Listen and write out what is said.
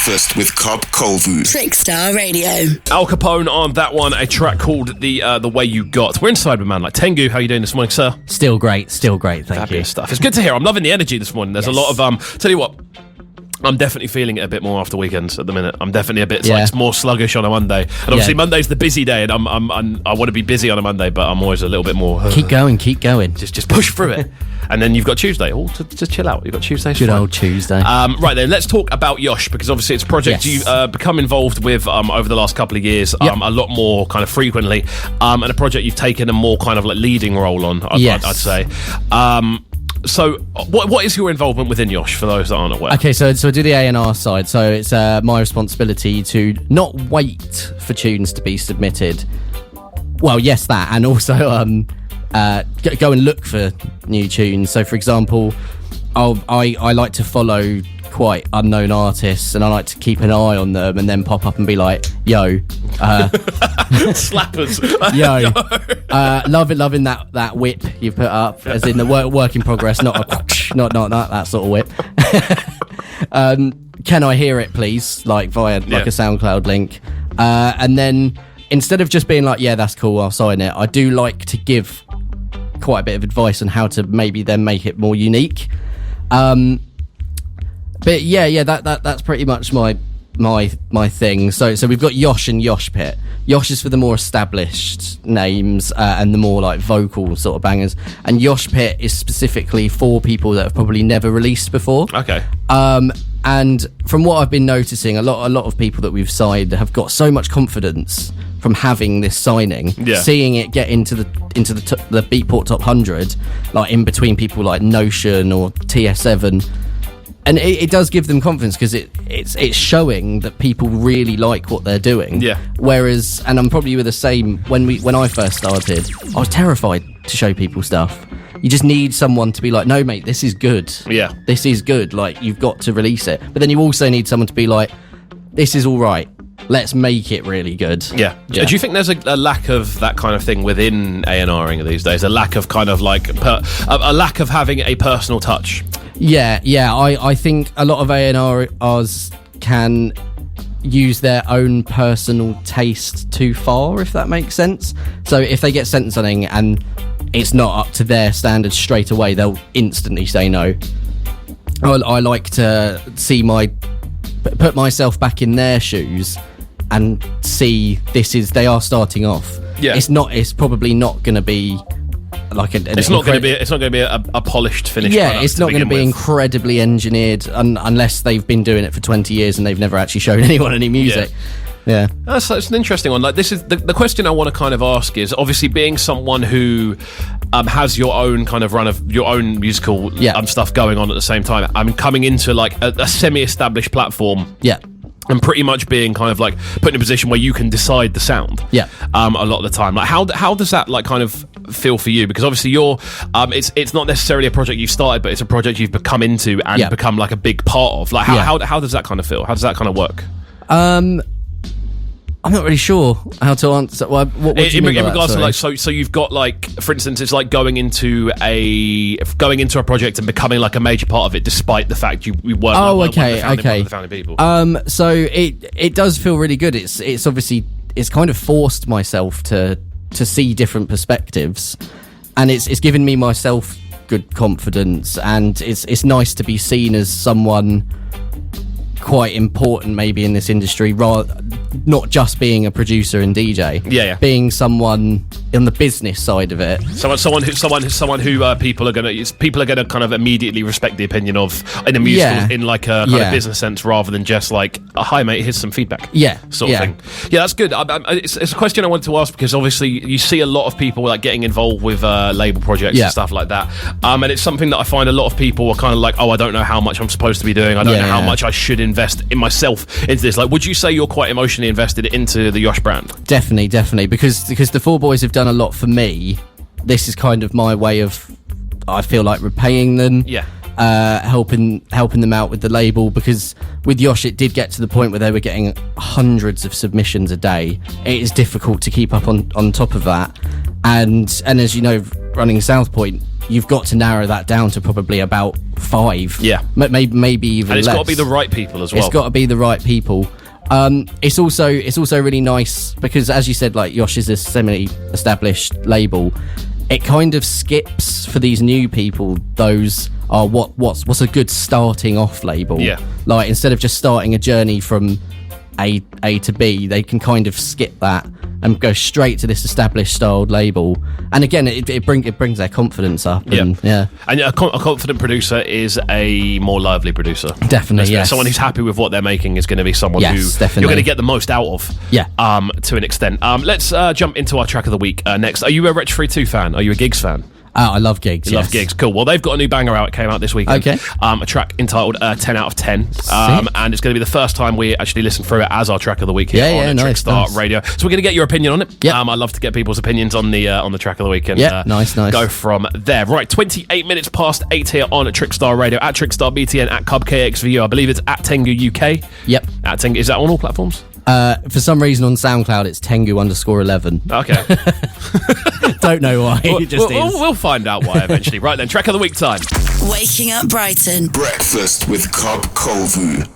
Breakfast with KXVU. Trickstar Radio. Al Capone on that one, a track called The Way You Got. We're inside with a man like Tengu. How are you doing this morning, sir? Still great, thank Fabulous you. Stuff. It's good to hear. I'm loving the energy this morning. There's a lot of tell you what, I'm definitely feeling it a bit more after weekends at the minute. I'm definitely a bit like it's more sluggish on a Monday, and obviously Monday's the busy day, and I want to be busy on a Monday, but I'm always a little bit more. Keep going. Just push through it, and then you've got Tuesday, all to chill out. You've got Tuesday. Good old Tuesday. Right then, let's talk about Yosh, because obviously it's a project you've become involved with over the last couple of years, a lot more kind of frequently, and a project you've taken a more kind of like leading role on. I'd say. So, what is your involvement within Yosh, for those that aren't aware? Okay, so I do the A&R side, so it's my responsibility to not wait for tunes to be submitted. Well, yes, that, and also go and look for new tunes. So, for example, I like to follow quite unknown artists, and I like to keep an eye on them and then pop up and be like, yo, slappers, yo, loving that whip you've put up, as in the work in progress, not that sort of whip. Can I hear it, please? Like via like a SoundCloud link, and then instead of just being like, yeah, that's cool, I'll sign it, I do like to give quite a bit of advice on how to maybe then make it more unique. But that's pretty much my thing. So we've got Yosh and Yosh Pit. Yosh is for the more established names and the more like vocal sort of bangers, and Yosh Pit is specifically for people that have probably never released before. Okay. And from what I've been noticing, a lot of people that we've signed have got so much confidence from having this signing, seeing it get into the Beatport Top 100, like in between people like Notion or TS7. And it does give them confidence, because it's showing that people really like what they're doing. Yeah. Whereas, and I'm probably with the same, when I first started, I was terrified to show people stuff. You just need someone to be like, no, mate, this is good. Yeah. This is good. Like, you've got to release it. But then you also need someone to be like, this is all right. Let's make it really good. Yeah. Do you think there's a lack of that kind of thing within A&Ring these days? A lack of kind of like a lack of having a personal touch? Yeah. I think a lot of A&Rs can use their own personal taste too far, if that makes sense. So if they get sent something and it's not up to their standards straight away, they'll instantly say no. I like to put myself back in their shoes and see they are starting off. Yeah. It's probably not going to be like it's not going to be a polished finished product. Yeah, it's not going to be incredibly engineered unless they've been doing it for 20 years and they've never actually shown anyone any music. Yeah. That's an interesting one. Like, this is the question I want to kind of ask is, obviously being someone who has your own kind of run of your own musical stuff going on at the same time. I'm coming into like a semi-established platform. Yeah. And pretty much being kind of like put in a position where you can decide the sound. Yeah. A lot of the time. Like, how does that like kind of feel for you? Because obviously you're it's not necessarily a project you've started, but it's a project you've become into and become like a big part of. Like, how does that kind of feel? How does that kind of work? I'm not really sure how to answer. What do you mean in regards to like, so you've got like, for instance, it's like going into a project and becoming like a major part of it, despite the fact you weren't one of the founding people. So it does feel really good. It's obviously kind of forced myself to see different perspectives, and it's given me myself good confidence, and it's nice to be seen as someone quite important maybe in this industry, rather not just being a producer and DJ. Being someone on the business side of it, someone who people are gonna kind of immediately respect the opinion of in a musical, in like a kind of business sense, rather than just like, oh, hi mate, here's some feedback, sort of thing. That's good. It's a question I wanted to ask, because obviously you see a lot of people like getting involved with label projects and stuff like that, and it's something that I find a lot of people are kind of like, oh, I don't know how much I'm supposed to be doing, I don't know how much I should invest in myself into this. Like, would you say you're quite emotionally invested into the Yosh brand? Definitely, because the Four Boys have done a lot for me. This is kind of my way of, I feel like, repaying them. Helping them out with the label, because with Yosh it did get to the point where they were getting hundreds of submissions a day. It is difficult to keep up on top of that, and as you know, running South Point, you've got to narrow that down to probably about 5. Yeah. Maybe even And it's less. got to be the right people as well. It's got to be the right people. It's also really nice because, as you said, like Yosh is a semi-established label. It kind of skips for these new people those are what's a good starting off label. Yeah. Like instead of just starting a journey from A to B, they can kind of skip that and go straight to this established styled label. And again, it brings their confidence up. And, yeah. And a confident producer is a more lively producer. Definitely, yes. Someone who's happy with what they're making is going to be someone who definitely. you're going to get the most out of. Yeah. To an extent. Let's jump into our track of the week next. Are you a Retro 2 fan? Are you a Gigs fan? I love Gigs. You love Gigs. Cool. Well, they've got a new banger out. It came out this weekend. Okay. A track entitled 10 out of 10. And it's going to be the first time we actually listen through it as our track of the week here on Trickstar Radio. So we're going to get your opinion on it. Yep. I love to get people's opinions on the track of the week. And, nice. Go from there. Right, 28 minutes past 8 here on Trickstar Radio, at Trickstar BTN, at Cub KXVU. I believe it's at Tengu UK. Yep. At Tengu. Is that on all platforms? For some reason on SoundCloud it's Tengu_11. Okay. Don't know why. It just is. We'll find out why eventually. Right then, track of the week time. Waking up Brighton. Breakfast with Cobb Kovu.